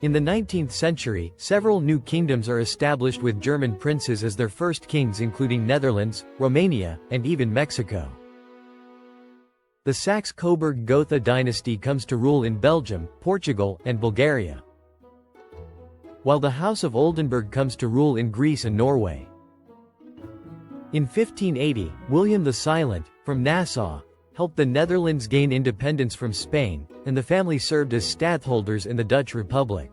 In the 19th century, several new kingdoms are established with German princes as their first kings, including Netherlands, Romania, and even Mexico. The Saxe-Coburg-Gotha dynasty comes to rule in Belgium, Portugal, and Bulgaria, while the House of Oldenburg comes to rule in Greece and Norway. In 1580, William the Silent, from Nassau, helped the Netherlands gain independence from Spain, and the family served as stadtholders in the Dutch Republic.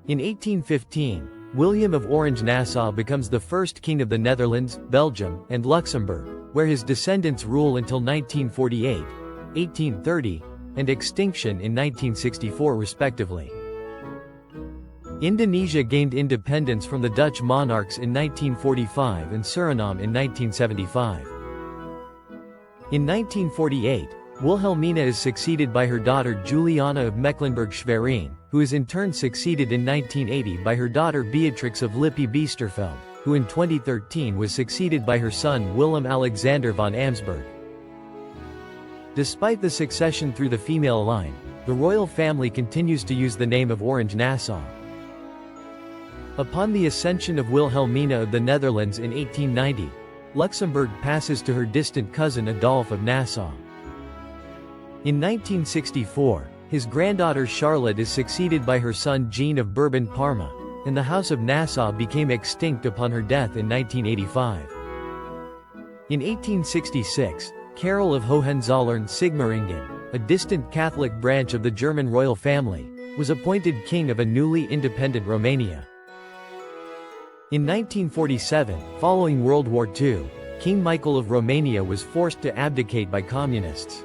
In 1815, William of Orange-Nassau becomes the first king of the Netherlands, Belgium, and Luxembourg, where his descendants rule until 1948, 1830, and extinction in 1964 respectively. Indonesia gained independence from the Dutch monarchs in 1945 and Suriname in 1975. In 1948, Wilhelmina is succeeded by her daughter Juliana of Mecklenburg-Schwerin, who is in turn succeeded in 1980 by her daughter Beatrix of Lippe-Biesterfeld, who in 2013 was succeeded by her son Willem Alexander von Amsberg. Despite the succession through the female line, the royal family continues to use the name of Orange-Nassau. Upon the ascension of Wilhelmina of the Netherlands in 1890, Luxembourg passes to her distant cousin Adolphe of Nassau. In 1964, his granddaughter Charlotte is succeeded by her son Jean of Bourbon-Parma, and the House of Nassau became extinct upon her death in 1985. In 1866, Carol of Hohenzollern-Sigmaringen, a distant Catholic branch of the German royal family, was appointed king of a newly independent Romania. In 1947, following World War II, King Michael of Romania was forced to abdicate by communists.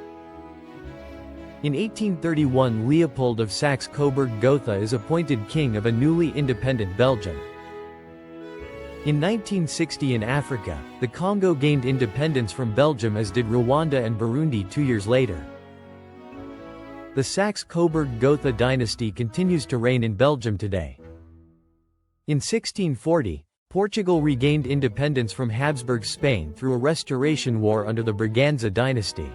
In 1831, Leopold of Saxe-Coburg-Gotha is appointed king of a newly independent Belgium. In 1960 in Africa, the Congo gained independence from Belgium, as did Rwanda and Burundi 2 years later. The Saxe-Coburg-Gotha dynasty continues to reign in Belgium today. In 1640, Portugal regained independence from Habsburg Spain through a restoration war under the Braganza dynasty.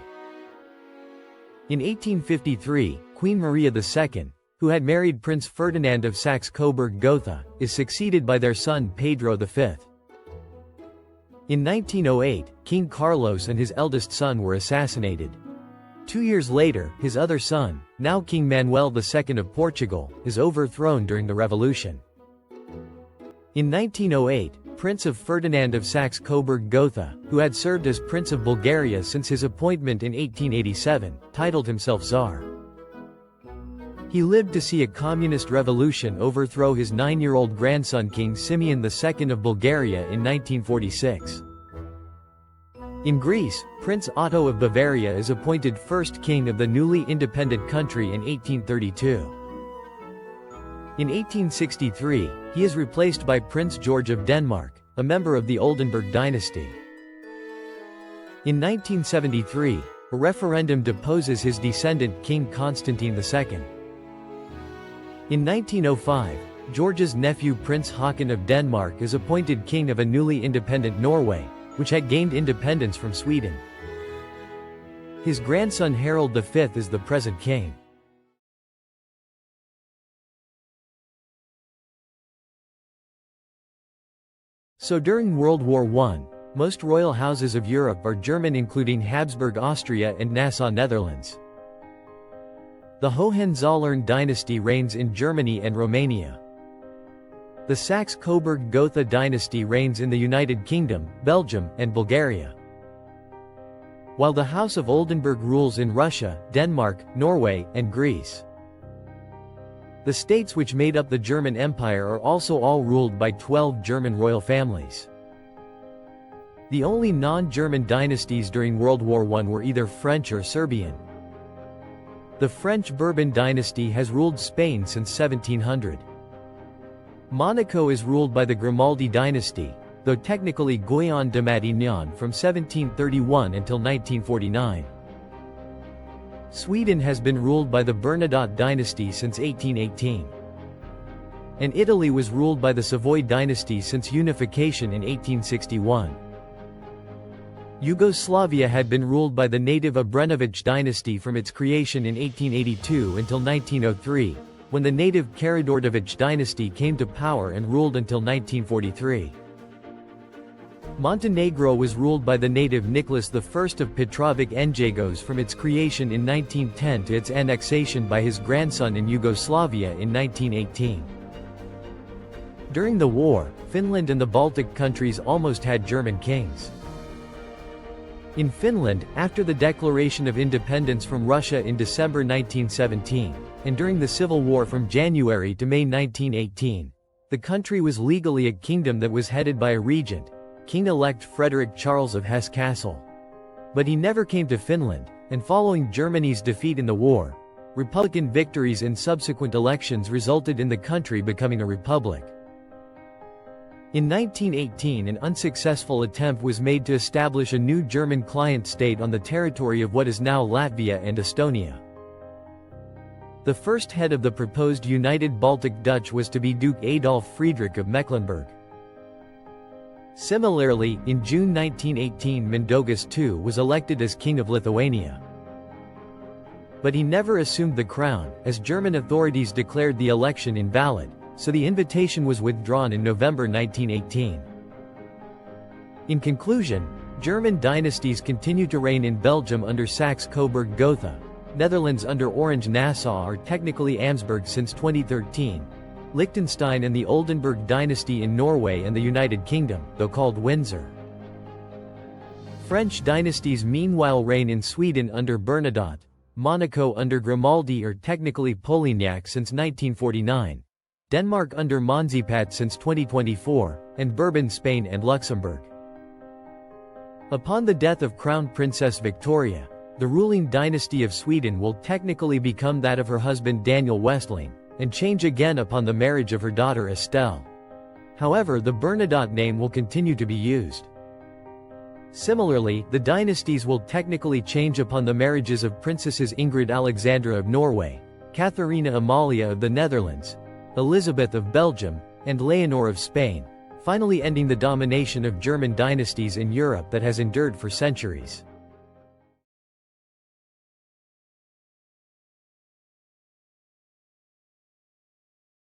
In 1853, Queen Maria II, who had married Prince Ferdinand of Saxe-Coburg-Gotha, is succeeded by their son Pedro V. In 1908, King Carlos and his eldest son were assassinated. 2 years later, his other son, now King Manuel II of Portugal, is overthrown during the revolution. In 1908, Prince of Ferdinand of Saxe-Coburg-Gotha, who had served as Prince of Bulgaria since his appointment in 1887, titled himself Tsar. He lived to see a communist revolution overthrow his 9-year-old grandson King Simeon II of Bulgaria in 1946. In Greece, Prince Otto of Bavaria is appointed first king of the newly independent country in 1832. In 1863, he is replaced by Prince George of Denmark, a member of the Oldenburg dynasty. In 1973, a referendum deposes his descendant King Constantine II. In 1905, George's nephew Prince Håkon of Denmark is appointed king of a newly independent Norway, which had gained independence from Sweden. His grandson Harald V is the present king. So during World War I, most royal houses of Europe are German, including Habsburg Austria and Nassau Netherlands. The Hohenzollern dynasty reigns in Germany and Romania. The Saxe-Coburg-Gotha dynasty reigns in the United Kingdom, Belgium, and Bulgaria, while the House of Oldenburg rules in Russia, Denmark, Norway, and Greece. The states which made up the German Empire are also all ruled by 12 German royal families. The only non-German dynasties during World War I were either French or Serbian. The French Bourbon dynasty has ruled Spain since 1700. Monaco is ruled by the Grimaldi dynasty, though technically Guyon de Matignon from 1731 until 1949. Sweden has been ruled by the Bernadotte dynasty since 1818. And Italy was ruled by the Savoy dynasty since unification in 1861. Yugoslavia had been ruled by the native Obrenović dynasty from its creation in 1882 until 1903, when the native Karađorđević dynasty came to power and ruled until 1943. Montenegro was ruled by the native Nicholas I of Petrović-Njegos from its creation in 1910 to its annexation by his grandson in Yugoslavia in 1918. During the war, Finland and the Baltic countries almost had German kings. In Finland, after the declaration of independence from Russia in December 1917, and during the Civil War from January to May 1918, the country was legally a kingdom that was headed by a regent, King-elect Frederick Charles of Hesse-Kassel. But he never came to Finland, and following Germany's defeat in the war, Republican victories in subsequent elections resulted in the country becoming a republic. In 1918, an unsuccessful attempt was made to establish a new German client state on the territory of what is now Latvia and Estonia. The first head of the proposed United Baltic Dutch was to be Duke Adolf Friedrich of Mecklenburg. Similarly, in June 1918, Mindaugas II was elected as King of Lithuania. But he never assumed the crown, as German authorities declared the election invalid, so the invitation was withdrawn in November 1918. In conclusion, German dynasties continued to reign in Belgium under Saxe-Coburg-Gotha, Netherlands under Orange-Nassau or technically Amsberg since 2013, Liechtenstein and the Oldenburg dynasty in Norway and the United Kingdom, though called Windsor. French dynasties meanwhile reign in Sweden under Bernadotte, Monaco under Grimaldi or technically Polignac since 1949, Denmark under Monzipat since 2024, and Bourbon Spain and Luxembourg. Upon the death of Crown Princess Victoria, the ruling dynasty of Sweden will technically become that of her husband Daniel Westling, and change again upon the marriage of her daughter Estelle. However, the Bernadotte name will continue to be used. Similarly, the dynasties will technically change upon the marriages of Princesses Ingrid Alexandra of Norway, Katharina Amalia of the Netherlands, Elizabeth of Belgium, and Leonor of Spain, finally ending the domination of German dynasties in Europe that has endured for centuries.